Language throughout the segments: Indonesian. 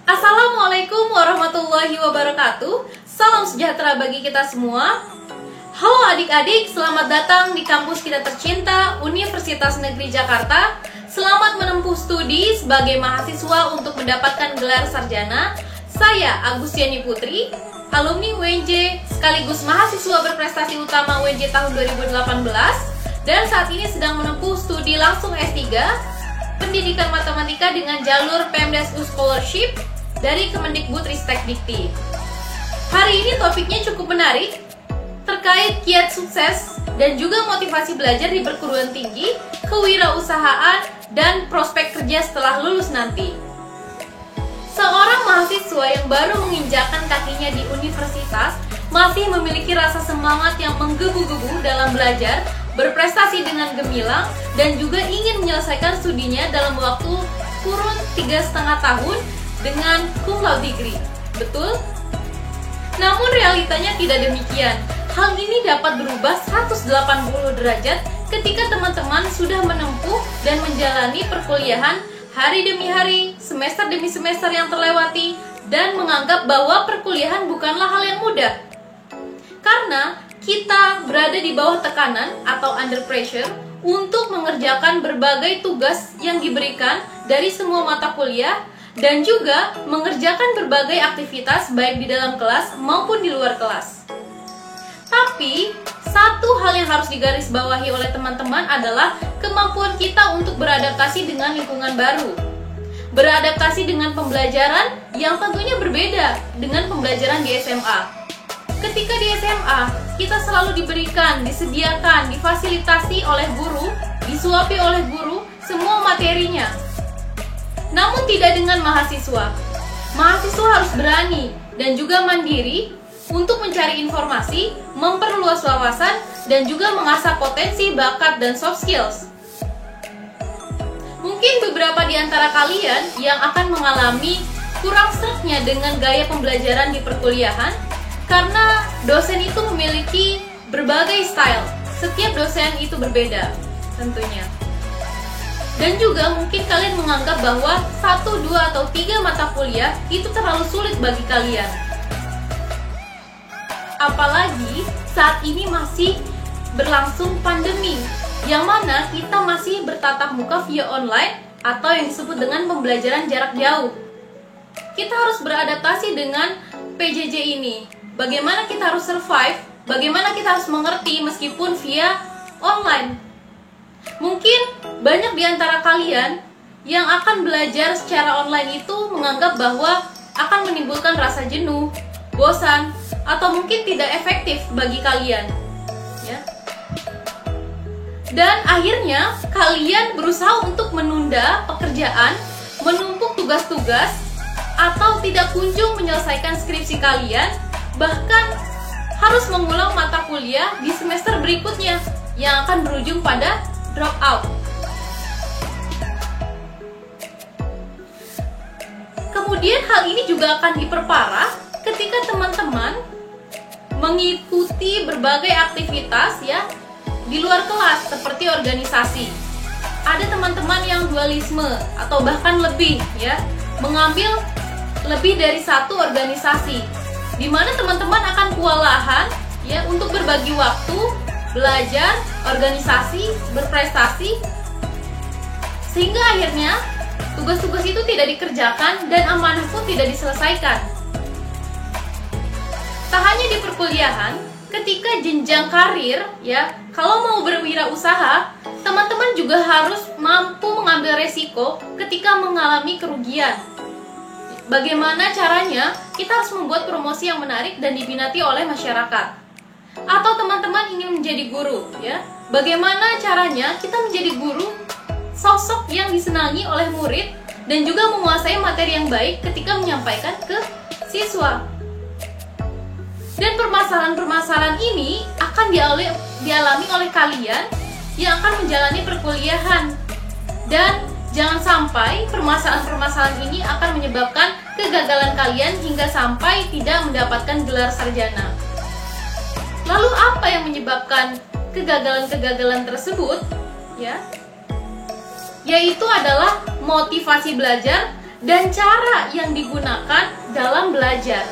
Assalamualaikum warahmatullahi wabarakatuh. Salam sejahtera bagi kita semua. Halo adik-adik, selamat datang di kampus kita tercinta Universitas Negeri Jakarta. Selamat menempuh studi sebagai mahasiswa untuk mendapatkan gelar sarjana. Saya Agustiani Putri, alumni UNJ sekaligus mahasiswa berprestasi utama UNJ tahun 2018, dan saat ini sedang menempuh studi langsung S3 Pendidikan Matematika dengan jalur PMDSU Scholarship dari Kemendikbudristek Dikti. Hari ini topiknya cukup menarik terkait kiat sukses dan juga motivasi belajar di perguruan tinggi, kewirausahaan, dan prospek kerja setelah lulus nanti. Seorang mahasiswa yang baru menginjakkan kakinya di universitas masih memiliki rasa semangat yang menggebu-gebu dalam belajar, berprestasi dengan gemilang, dan juga ingin menyelesaikan studinya dalam waktu kurun 3,5 tahun dengan cum laude degree. Betul? Namun realitanya tidak demikian. Hal ini dapat berubah 180 derajat ketika teman-teman sudah menempuh dan menjalani perkuliahan hari demi hari, semester demi semester yang terlewati, dan menganggap bahwa perkuliahan bukanlah hal yang mudah. Karena kita berada di bawah tekanan atau under pressure untuk mengerjakan berbagai tugas yang diberikan dari semua mata kuliah dan juga mengerjakan berbagai aktivitas baik di dalam kelas maupun di luar kelas. Tapi, satu hal yang harus digarisbawahi oleh teman-teman adalah kemampuan kita untuk beradaptasi dengan lingkungan baru. Beradaptasi dengan pembelajaran yang tentunya berbeda dengan pembelajaran di SMA. Ketika di SMA, kita selalu diberikan, disediakan, difasilitasi oleh guru, disuapi oleh guru semua materinya. Namun tidak dengan mahasiswa. Mahasiswa harus berani dan juga mandiri untuk mencari informasi, memperluas wawasan, dan juga mengasah potensi, bakat, dan soft skills. Mungkin beberapa di antara kalian yang akan mengalami kurang seretnya dengan gaya pembelajaran di perkuliahan karena dosen itu memiliki berbagai style. Setiap dosen itu berbeda tentunya. Dan juga mungkin kalian menganggap bahwa 1, 2, atau 3 mata kuliah itu terlalu sulit bagi kalian. Apalagi saat ini masih berlangsung pandemi, yang mana kita masih bertatap muka via online atau yang disebut dengan pembelajaran jarak jauh. Kita harus beradaptasi dengan PJJ ini. Bagaimana kita harus survive, bagaimana kita harus mengerti meskipun via online. Mungkin banyak di antara kalian yang akan belajar secara online itu menganggap bahwa akan menimbulkan rasa jenuh, bosan, atau mungkin tidak efektif bagi kalian, ya. Dan akhirnya kalian berusaha untuk menunda pekerjaan, menumpuk tugas-tugas, atau tidak kunjung menyelesaikan skripsi kalian, bahkan harus mengulang mata kuliah di semester berikutnya yang akan berujung pada drop out. Kemudian hal ini juga akan diperparah ketika teman-teman mengikuti berbagai aktivitas ya di luar kelas seperti organisasi. Ada teman-teman yang dualisme atau bahkan lebih ya, mengambil lebih dari satu organisasi, di mana teman-teman akan kewalahan ya untuk berbagi waktu, belajar, organisasi, berprestasi, sehingga akhirnya tugas-tugas itu tidak dikerjakan dan amanah pun tidak diselesaikan. Tak hanya di perkuliahan, ketika jenjang karir ya, kalau mau berwirausaha, teman-teman juga harus mampu mengambil resiko ketika mengalami kerugian. Bagaimana caranya? Kita harus membuat promosi yang menarik dan diminati oleh masyarakat. Atau teman-teman ingin menjadi guru ya, bagaimana caranya kita menjadi guru sosok yang disenangi oleh murid dan juga menguasai materi yang baik ketika menyampaikan ke siswa. Dan permasalahan-permasalahan ini akan dialami oleh kalian yang akan menjalani perkuliahan. Dan jangan sampai permasalahan-permasalahan ini akan menyebabkan kegagalan kalian hingga sampai tidak mendapatkan gelar sarjana. Lalu apa yang menyebabkan kegagalan-kegagalan tersebut? Ya, yaitu adalah motivasi belajar dan cara yang digunakan dalam belajar.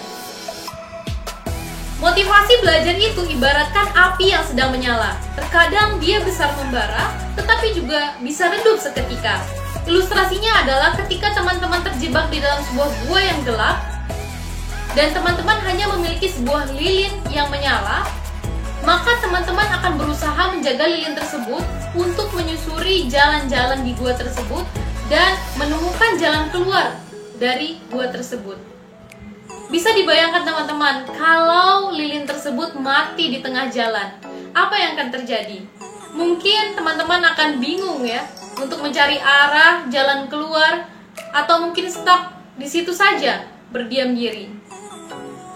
Motivasi belajar itu ibaratkan api yang sedang menyala. Terkadang dia besar membara, tetapi juga bisa redup seketika. Ilustrasinya adalah ketika teman-teman terjebak di dalam sebuah gua yang gelap, dan teman-teman hanya memiliki sebuah lilin yang menyala, maka teman-teman akan berusaha menjaga lilin tersebut untuk menyusuri jalan-jalan di gua tersebut dan menemukan jalan keluar dari gua tersebut. Bisa dibayangkan teman-teman, kalau lilin tersebut mati di tengah jalan, apa yang akan terjadi? Mungkin teman-teman akan bingung ya untuk mencari arah, jalan keluar, atau mungkin stuck di situ saja, berdiam diri.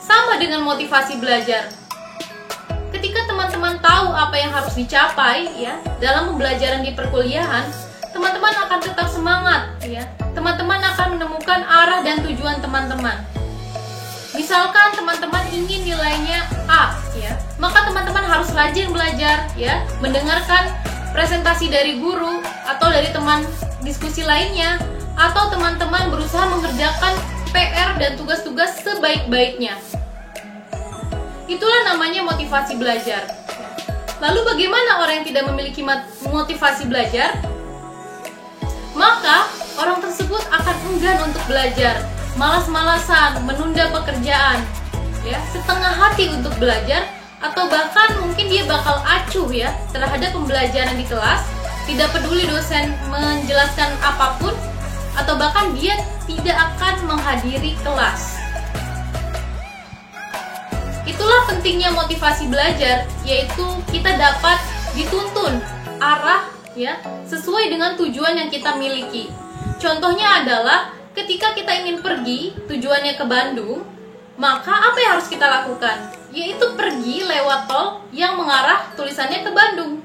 Sama dengan motivasi belajar. Ketika teman-teman tahu apa yang harus dicapai ya dalam pembelajaran di perkuliahan, teman-teman akan tetap semangat ya. Teman-teman akan menemukan arah dan tujuan teman-teman. Misalkan teman-teman ingin nilainya A ya, maka teman-teman harus rajin belajar ya, mendengarkan presentasi dari guru atau dari teman diskusi lainnya, atau teman-teman berusaha mengerjakan PR dan tugas-tugas sebaik-baiknya. Itulah namanya motivasi belajar. Lalu bagaimana orang yang tidak memiliki motivasi belajar? Maka orang tersebut akan enggan untuk belajar, malas-malasan, menunda pekerjaan, ya, setengah hati untuk belajar, atau bahkan mungkin dia bakal acuh ya terhadap pembelajaran di kelas, tidak peduli dosen menjelaskan apapun, atau bahkan dia tidak akan menghadiri kelas. Itulah pentingnya motivasi belajar, yaitu kita dapat dituntun arah ya sesuai dengan tujuan yang kita miliki. Contohnya adalah ketika kita ingin pergi tujuannya ke Bandung, maka apa yang harus kita lakukan? Yaitu pergi lewat tol yang mengarah tulisannya ke Bandung,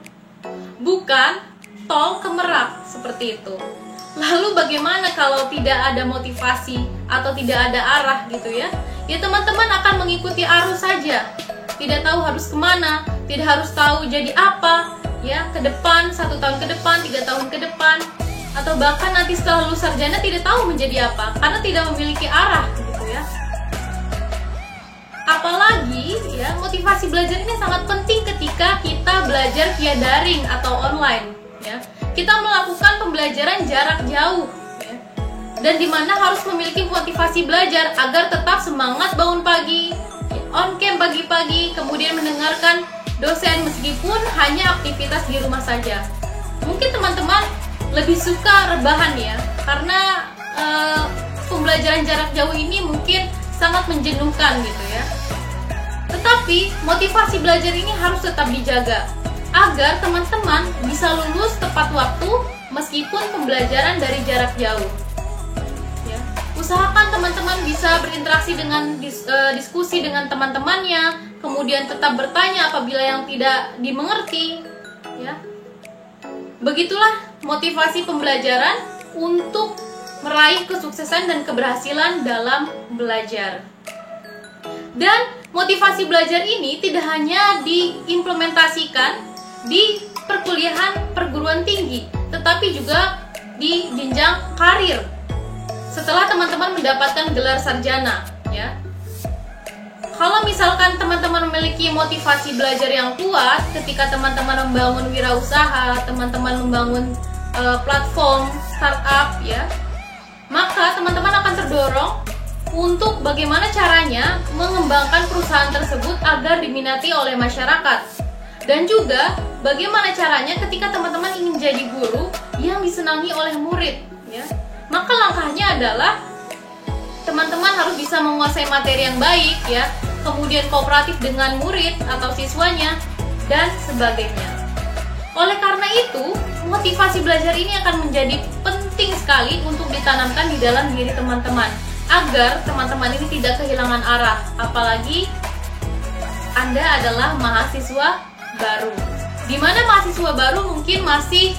bukan tol ke Merak, seperti itu. Lalu bagaimana kalau tidak ada motivasi atau tidak ada arah gitu ya? Ya teman-teman akan mengikuti arus saja, tidak tahu harus kemana, tidak harus tahu jadi apa ya ke depan, 1 tahun ke depan, 3 tahun ke depan, atau bahkan nanti setelah lulus sarjana tidak tahu menjadi apa karena tidak memiliki arah gitu ya. Apalagi ya motivasi belajar ini sangat penting ketika kita belajar via daring atau online ya. Kita melakukan pembelajaran jarak jauh ya. Dan dimana harus memiliki motivasi belajar agar tetap semangat bangun pagi, on cam pagi-pagi, kemudian mendengarkan dosen meskipun hanya aktivitas di rumah saja. Mungkin teman-teman lebih suka rebahan ya, karena pembelajaran jarak jauh ini mungkin sangat menjenuhkan gitu ya. Tetapi motivasi belajar ini harus tetap dijaga agar teman-teman bisa lulus tepat waktu meskipun pembelajaran dari jarak jauh. Ya. Usahakan teman-teman bisa berinteraksi dengan diskusi dengan teman-temannya, kemudian tetap bertanya apabila yang tidak dimengerti. Ya. Begitulah motivasi pembelajaran untuk meraih kesuksesan dan keberhasilan dalam belajar. Dan motivasi belajar ini tidak hanya diimplementasikan di perkuliahan perguruan tinggi, tetapi juga di jenjang karir setelah teman-teman mendapatkan gelar sarjana ya. Kalau misalkan teman-teman memiliki motivasi belajar yang kuat ketika teman-teman membangun wirausaha, teman-teman membangun platform startup ya, maka teman-teman akan terdorong untuk bagaimana caranya mengembangkan perusahaan tersebut agar diminati oleh masyarakat. Dan juga bagaimana caranya ketika teman-teman ingin jadi guru yang disenangi oleh murid ya. Maka langkahnya adalah teman-teman harus bisa menguasai materi yang baik ya, kemudian kooperatif dengan murid atau siswanya, dan sebagainya. Oleh karena itu, motivasi belajar ini akan menjadi penting sekali untuk ditanamkan di dalam diri teman-teman, agar teman-teman ini tidak kehilangan arah, apalagi Anda adalah mahasiswa baru. Di mana mahasiswa baru mungkin masih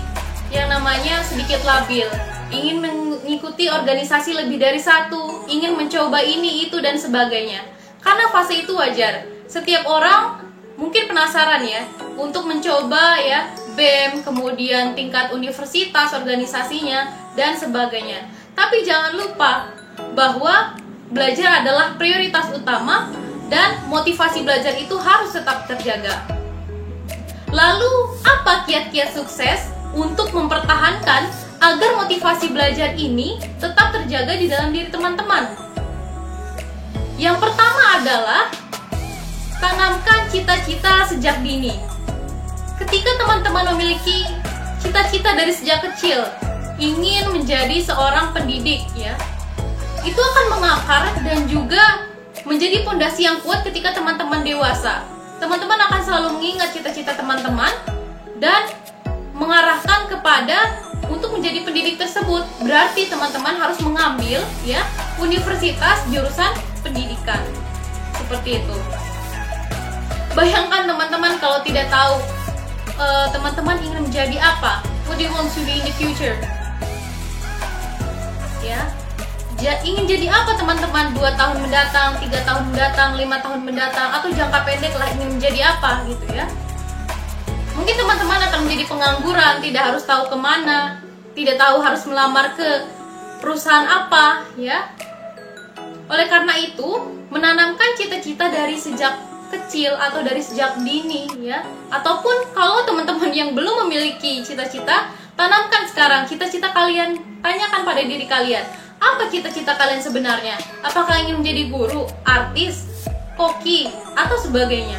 yang namanya sedikit labil, ingin mengikuti organisasi lebih dari satu, ingin mencoba ini, itu, dan sebagainya. Karena fase itu wajar. Setiap orang mungkin penasaran ya untuk mencoba ya BEM, kemudian tingkat universitas, organisasinya, dan sebagainya. Tapi jangan lupa bahwa belajar adalah prioritas utama dan motivasi belajar itu harus tetap terjaga. Lalu, apa kiat-kiat sukses untuk mempertahankan agar motivasi belajar ini tetap terjaga di dalam diri teman-teman? Yang pertama adalah tanamkan cita-cita sejak dini. Ketika teman-teman memiliki cita-cita dari sejak kecil, ingin menjadi seorang pendidik, ya, itu akan mengakar dan juga menjadi pondasi yang kuat ketika teman-teman dewasa. Teman-teman akan selalu mengingat cita-cita teman-teman dan mengarahkan kepada untuk menjadi pendidik tersebut. Berarti teman-teman harus mengambil, ya, universitas jurusan pendidikan. Seperti itu. Bayangkan teman-teman kalau tidak tahu teman-teman ingin menjadi apa. What do you want to be in the future? Ya, ingin jadi apa teman-teman 2 tahun mendatang, 3 tahun mendatang, 5 tahun mendatang, atau jangka pendek lah ingin menjadi apa gitu ya. Mungkin teman-teman akan menjadi pengangguran, tidak harus tahu kemana, tidak tahu harus melamar ke perusahaan apa ya. Oleh karena itu, menanamkan cita-cita dari sejak kecil atau dari sejak dini ya, ataupun kalau teman-teman yang belum memiliki cita-cita, tanamkan sekarang cita-cita kalian. Tanyakan pada diri kalian, apa cita-cita kalian sebenarnya? Apakah ingin menjadi guru, artis, koki, atau sebagainya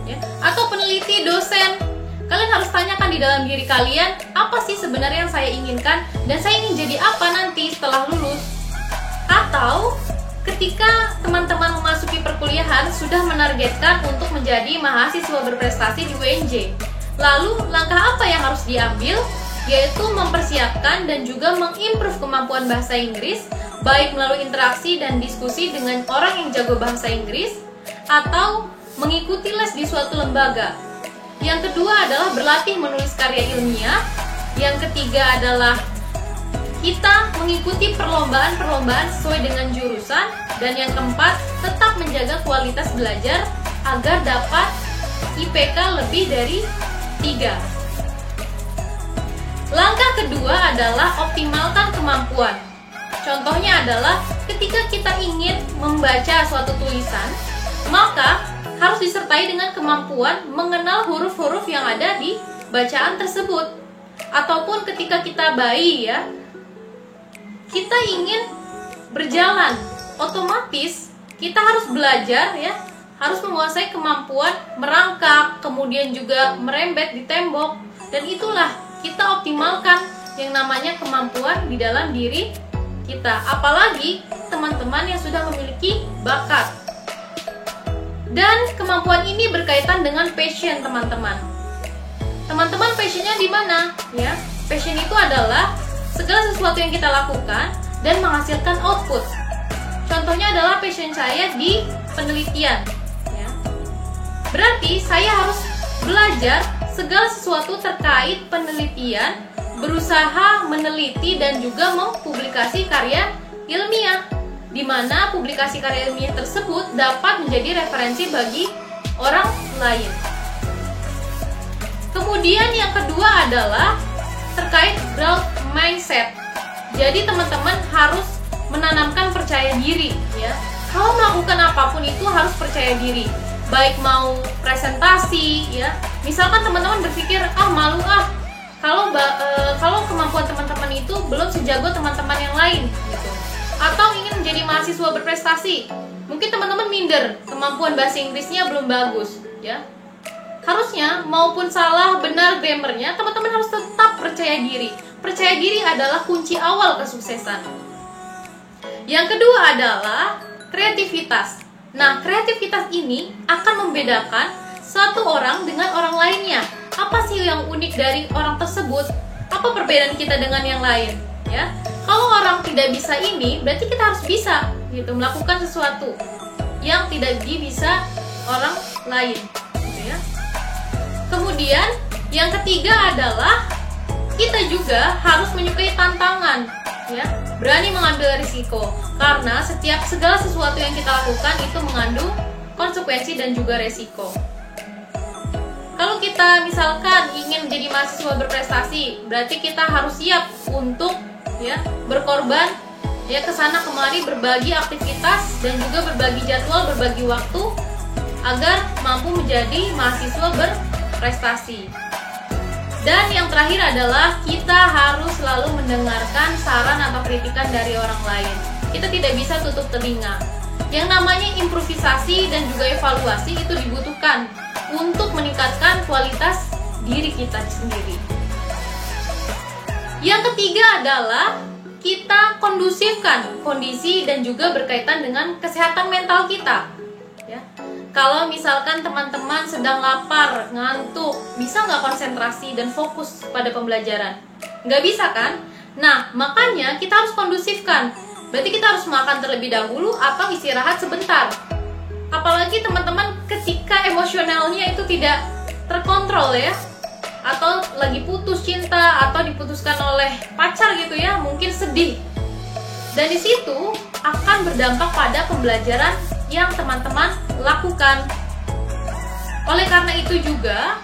ya? Atau peneliti, dosen? Kalian harus tanyakan di dalam diri kalian, apa sih sebenarnya yang saya inginkan, dan saya ingin jadi apa nanti setelah lulus. Atau ketika teman-teman memasuki perkuliahan sudah menargetkan untuk menjadi mahasiswa berprestasi di UNJ. Lalu langkah apa yang harus diambil? Yaitu mempersiapkan dan juga mengimprove kemampuan bahasa Inggris, baik melalui interaksi dan diskusi dengan orang yang jago bahasa Inggris, atau mengikuti les di suatu lembaga. Yang kedua adalah berlatih menulis karya ilmiah. Yang ketiga adalah kita mengikuti perlombaan-perlombaan sesuai dengan jurusan. Dan yang keempat, tetap menjaga kualitas belajar agar dapat IPK lebih dari 3. Langkah kedua adalah optimalkan kemampuan. Contohnya adalah ketika kita ingin membaca suatu tulisan, maka harus disertai dengan kemampuan mengenal huruf-huruf yang ada di bacaan tersebut. Ataupun ketika kita bayi ya, kita ingin berjalan, otomatis kita harus belajar ya, harus menguasai kemampuan merangkak, kemudian juga merembet di tembok. Dan itulah kita optimalkan yang namanya kemampuan di dalam diri kita. Apalagi teman-teman yang sudah memiliki bakat. Dan kemampuan ini berkaitan dengan passion teman-teman. Teman-teman passionnya di mana? Ya, passion itu adalah segala sesuatu yang kita lakukan dan menghasilkan output. Contohnya adalah passion saya di penelitian. Ya. Berarti saya harus belajar segala sesuatu terkait penelitian, berusaha meneliti dan juga mempublikasi karya ilmiah, di mana publikasi karya ilmiah tersebut dapat menjadi referensi bagi orang lain. Kemudian yang kedua adalah terkait growth mindset. Jadi teman-teman harus menanamkan percaya diri ya. Kalau melakukan apapun itu harus percaya diri. Baik mau presentasi ya, misalkan teman-teman berpikir malu kalau kemampuan teman-teman itu belum sejago teman-teman yang lain gitu. Atau ingin menjadi mahasiswa berprestasi, mungkin teman-teman minder, kemampuan bahasa Inggrisnya belum bagus ya. Harusnya maupun salah benar grammarnya, teman-teman harus tetap percaya diri. Percaya diri adalah kunci awal kesuksesan. Yang kedua adalah kreativitas. Nah, kreativitas ini akan membedakan satu orang dengan orang lainnya. Apa sih yang unik dari orang tersebut? Apa perbedaan kita dengan yang lain? Ya, kalau orang tidak bisa ini, berarti kita harus bisa, gitu, melakukan sesuatu yang tidak bisa orang lain. Gitu ya. Kemudian yang ketiga adalah kita juga harus menyukai tantangan. Ya, berani mengambil risiko, karena segala sesuatu yang kita lakukan itu mengandung konsekuensi dan juga resiko. Kalau kita misalkan ingin menjadi mahasiswa berprestasi, berarti kita harus siap untuk ya berkorban ya kesana kemari berbagi aktivitas dan juga berbagi jadwal, berbagi waktu agar mampu menjadi mahasiswa berprestasi. Dan yang terakhir adalah kita harus selalu mendengarkan saran atau kritikan dari orang lain. Kita tidak bisa tutup telinga. Yang namanya improvisasi dan juga evaluasi itu dibutuhkan untuk meningkatkan kualitas diri kita sendiri. Yang ketiga adalah kita kondusifkan kondisi dan juga berkaitan dengan kesehatan mental kita. Ya. Kalau misalkan teman-teman sedang lapar, ngantuk, bisa nggak konsentrasi dan fokus pada pembelajaran? Nggak bisa kan? Nah, makanya kita harus kondusifkan. Berarti kita harus makan terlebih dahulu atau istirahat sebentar. Apalagi teman-teman ketika emosionalnya itu tidak terkontrol ya, atau lagi putus cinta atau diputuskan oleh pacar gitu ya, mungkin sedih. Dan di situ akan berdampak pada pembelajaran yang teman-teman lakukan. Oleh karena itu juga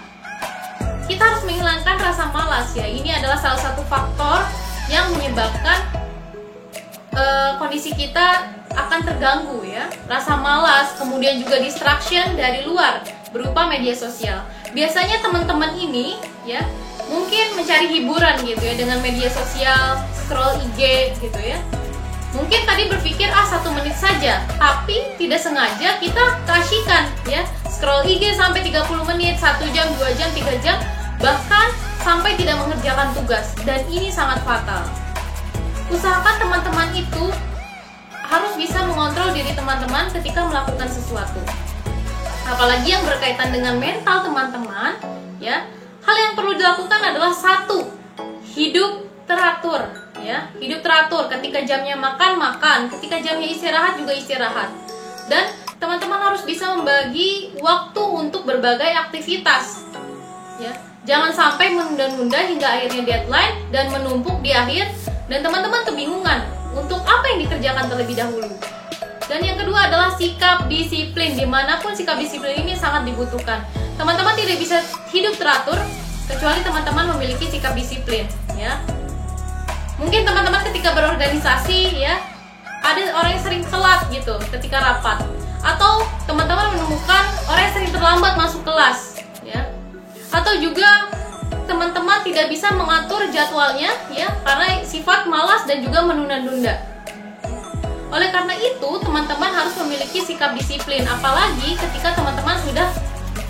kita harus menghilangkan rasa malas ya. Ini adalah salah satu faktor yang menyebabkan kondisi kita akan terganggu ya. Rasa malas, kemudian juga distraction dari luar berupa media sosial. Biasanya teman-teman ini ya mungkin mencari hiburan gitu ya dengan media sosial, scroll IG gitu ya. Mungkin tadi berpikir 1 menit saja, tapi tidak sengaja kita keasyikan ya, scroll IG sampai 30 menit, 1 jam, 2 jam, 3 jam, bahkan sampai tidak mengerjakan tugas, dan ini sangat fatal. Usahakan teman-teman itu harus bisa mengontrol diri teman-teman ketika melakukan sesuatu. Apalagi yang berkaitan dengan mental teman-teman ya. Hal yang perlu dilakukan adalah 1, hidup teratur ya. Hidup teratur, ketika jamnya makan, ketika jamnya istirahat juga istirahat. Dan teman-teman harus bisa membagi waktu untuk berbagai aktivitas ya. Jangan sampai menunda-nunda hingga akhirnya deadline dan menumpuk di akhir dan teman-teman kebingungan untuk apa yang dikerjakan terlebih dahulu. Dan yang kedua adalah sikap disiplin. Dimanapun sikap disiplin ini sangat dibutuhkan. Teman-teman tidak bisa hidup teratur kecuali teman-teman memiliki sikap disiplin ya. Mungkin teman-teman ketika berorganisasi ya, ada orang yang sering telat gitu ketika rapat, atau teman-teman menemukan orang yang sering terlambat masuk kelas ya. Atau juga teman-teman tidak bisa mengatur jadwalnya ya karena sifat malas dan juga menunda-nunda. Oleh karena itu, teman-teman harus memiliki sikap disiplin, apalagi ketika teman-teman sudah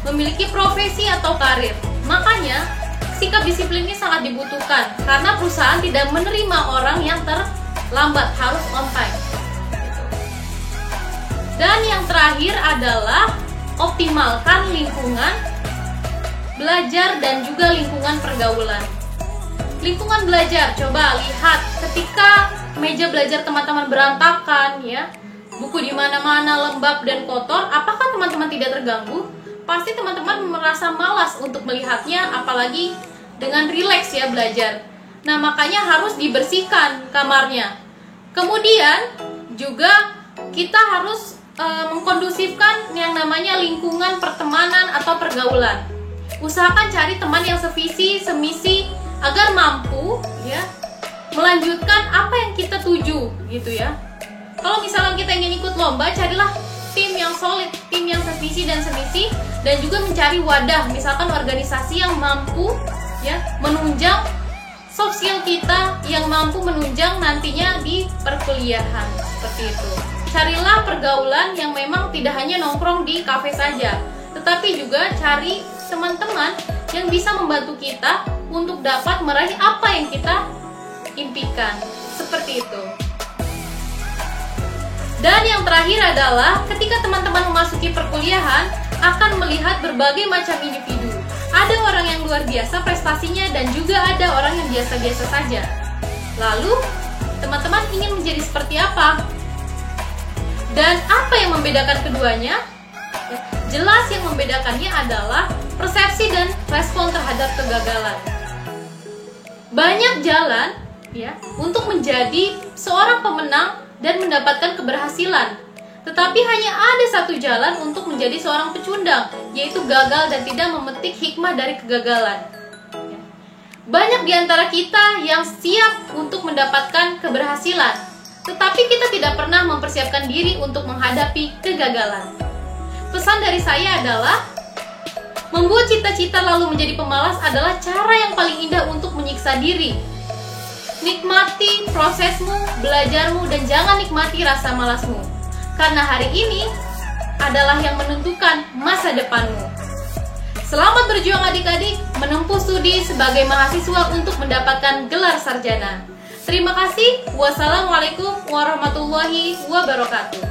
memiliki profesi atau karir. Makanya, sikap disiplin ini sangat dibutuhkan, karena perusahaan tidak menerima orang yang terlambat, harus on time. Dan yang terakhir adalah optimalkan lingkungan belajar dan juga lingkungan pergaulan. Lingkungan belajar, coba lihat ketika meja belajar teman-teman berantakan ya, buku di mana-mana lembab dan kotor, apakah teman-teman tidak terganggu? Pasti teman-teman merasa malas untuk melihatnya, apalagi dengan rileks ya belajar. Nah, makanya harus dibersihkan kamarnya. Kemudian juga kita harus mengkondusifkan yang namanya lingkungan pertemanan atau pergaulan. Usahakan cari teman yang sevisi, semisi, agar mampu ya melanjutkan apa yang kita tuju gitu ya. Kalau misalnya kita ingin ikut lomba, carilah tim yang solid, tim yang sevisi dan semisi, dan juga mencari wadah, misalkan organisasi yang mampu ya menunjang soft skill kita, yang mampu menunjang nantinya di perkuliahan seperti itu. Carilah pergaulan yang memang tidak hanya nongkrong di kafe saja, tetapi juga cari teman-teman yang bisa membantu kita untuk dapat meraih apa yang kita impikan. Seperti itu. Dan yang terakhir adalah ketika teman-teman memasuki perkuliahan akan melihat berbagai macam individu. Ada orang yang luar biasa prestasinya dan juga ada orang yang biasa-biasa saja. Lalu, teman-teman ingin menjadi seperti apa? Dan apa yang membedakan keduanya? Jelas yang membedakannya adalah persepsi dan respon terhadap kegagalan. Banyak jalan ya untuk menjadi seorang pemenang dan mendapatkan keberhasilan. Tetapi hanya ada satu jalan untuk menjadi seorang pecundang, yaitu gagal dan tidak memetik hikmah dari kegagalan. Banyak di antara kita yang siap untuk mendapatkan keberhasilan, tetapi kita tidak pernah mempersiapkan diri untuk menghadapi kegagalan. Pesan dari saya adalah, membuat cita-cita lalu menjadi pemalas adalah cara yang paling indah untuk menyiksa diri. Nikmati prosesmu, belajarmu, dan jangan nikmati rasa malasmu. Karena hari ini adalah yang menentukan masa depanmu. Selamat berjuang adik-adik, menempuh studi sebagai mahasiswa untuk mendapatkan gelar sarjana. Terima kasih. Wassalamualaikum warahmatullahi wabarakatuh.